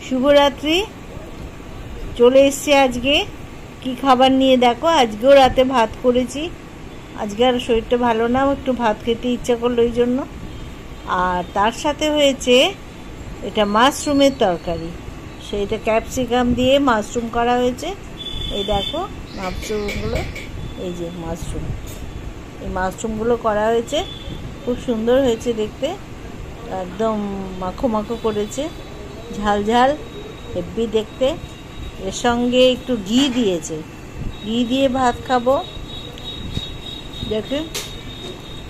শুভরাত্রি। চলে এসছে আজকে কি খাবার নিয়ে দেখো। আজকেও রাতে ভাত করেছি। আজকে আর শরীরটা ভালো না, একটু ভাত খেতে ইচ্ছা করলো এই জন্য। আর তার সাথে হয়েছে এটা মাশরুমের তরকারি। সেইটা ক্যাপসিকাম দিয়ে মাশরুম করা হয়েছে। এই দেখো মাশরুমগুলো, এই যে মাশরুম, এই মাশরুমগুলো করা হয়েছে। খুব সুন্দর হয়েছে দেখতে, একদম মাখো মাখো করেছে, ঝাল ঝাল হেব্বি দেখতে। এর সঙ্গে একটু ঘি দিয়েছে, ঘি দিয়ে ভাত খাবো। দেখে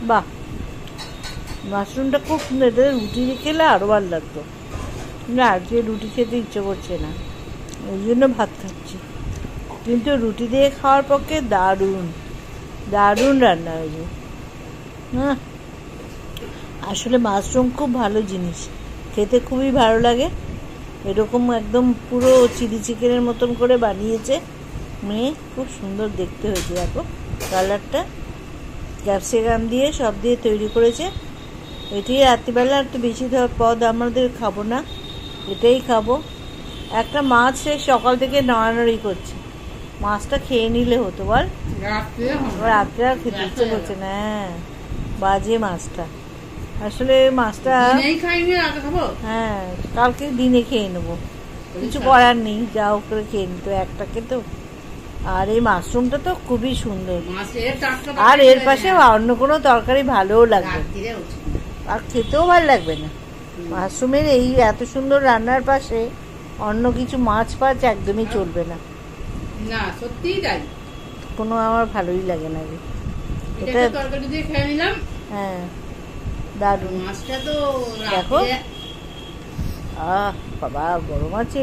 বাহ, মাশরুমটা খুব সুন্দর। এটা রুটি দিয়ে খেলে আরও ভালো লাগতো, না আজকে রুটি খেতে ইচ্ছে করছে না, ওই জন্য ভাত খাচ্ছি। কিন্তু রুটি দিয়ে খাওয়ার পক্ষে দারুণ দারুণ রান্না হয়েছে। হ্যাঁ, আসলে মাশরুম খুব ভালো জিনিস, খেতে খুবই ভালো লাগে। এরকম একদম পুরো চিলি চিকেনের মতন করে বানিয়েছে মেয়ে, খুব সুন্দর দেখতে হয়েছে। দেখো কালারটা, ক্যাপসিকাম দিয়ে সব দিয়ে তৈরি করেছে। এটি রাত্রিবেলা একটু বেশি পদ আমাদের খাবো না, এটাই খাবো। একটা মাছ সকাল থেকে নড়ানড়ি করছে, মাছটা খেয়ে নিলে হতো বল, রাত্রে আর খেতে ইচ্ছে করছে না। হ্যাঁ, বাজে মাছটা, আসলে মাছটা হ্যাঁ কালকে দিনে খেয়ে নেবো, কিছু করার নেই, যা করে খেয়ে নিত একটাকে তো। আর এই মাশরুমটা তো খুবই সুন্দর, আর এর পাশে অন্য কোনো তরকারি ভালোও লাগবে আর খেতেও ভালো লাগবে না। মাশরুমের এই এত সুন্দর রান্নার পাশে অন্য কিছু মাছ ফাছ একদমই চলবে না, না সত্যিই তাই, কোনো আমার ভালোই লাগে না। এটা তরকারি দিয়ে খেয়ে নিলাম। হ্যাঁ দারুণ। মাছটা তো দেখো, আহ বাবা গরম আছে,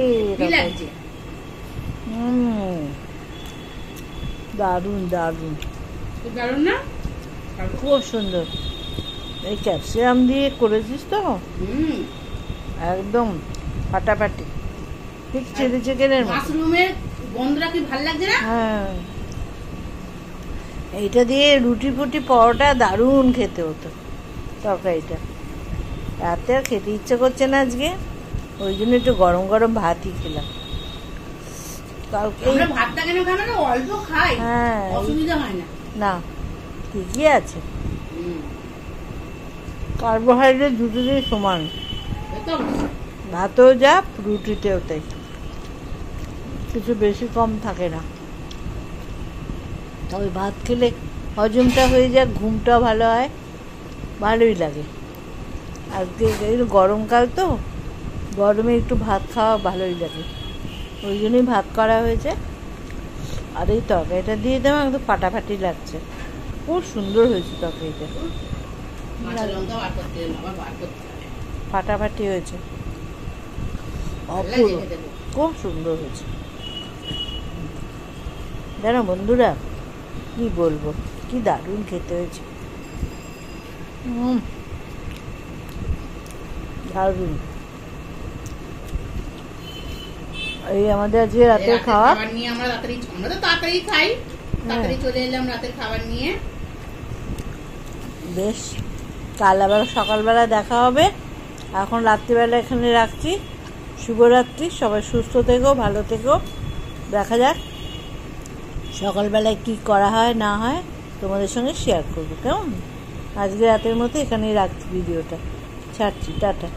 দারুণ দারুণ দারুণ না, খুব সুন্দর। এই ক্যাপসিকাম দিয়ে করেছিস তো, একদম ফাটাফাটি, ঠিক চিলি চিকেনের মাশরুমের গন্ধটা কি ভালো লাগছে না? হ্যাঁ, এইটা দিয়ে রুটি ফুটি পরোটা দারুণ খেতে হতো তরকারিটা। রাতে আর খেতে ইচ্ছে করছে না আজকে, ওই জন্য একটু গরম গরম ভাতই খেলাম। কালকে ভাতটা কেন খাই না, অল্প খাই, হ্যাঁ অসুবিধা হয় না, না ঠিকই আছে। কার্বোহাইড্রেট দুটোতেই সমান, ভাতেও যা রুটিতেও তাই, কিছু বেশি কম থাকে না। তবে ভাত খেলে হজমটা হয়ে যায়, ঘুমটা ভালো হয়, ভালোই লাগে। আজকে গরমকাল তো, গরমে একটু ভাত খাওয়া ভালোই লাগে, ওই জন্যই ভাত করা হয়েছে। আর এই তরকারিটা দিয়ে দেবো, একদম ফাটাফাটি লাগছে, খুব সুন্দর হয়েছে তরকারিটা, ফাটাফাটি হয়েছে, অপূর্ব, খুব সুন্দর হয়েছে। জানো বন্ধুরা, কি বলবো, কি দারুণ খেতে হয়েছে, দারুণ। এই আমাদের আজকে রাতের খাওয়া নিয়ে আমরা তো তাড়াতাড়ি খাই, তাড়াতাড়ি চলে এলাম রাতের খাবার নিয়ে। বেশ, কাল আবার সকালবেলা দেখা হবে। এখন রাত্রিবেলা এখানে রাখছি। শুভরাত্রি, সবাই সুস্থ থেকো, ভালো থেকো। দেখা যাক সকালবেলায় কি করা হয় না হয়, তোমাদের সঙ্গে শেয়ার করবো, কেমন? আজকে রাতের মতো এখানেই রাখছি, ভিডিওটা ছাড়ছি, টাটা।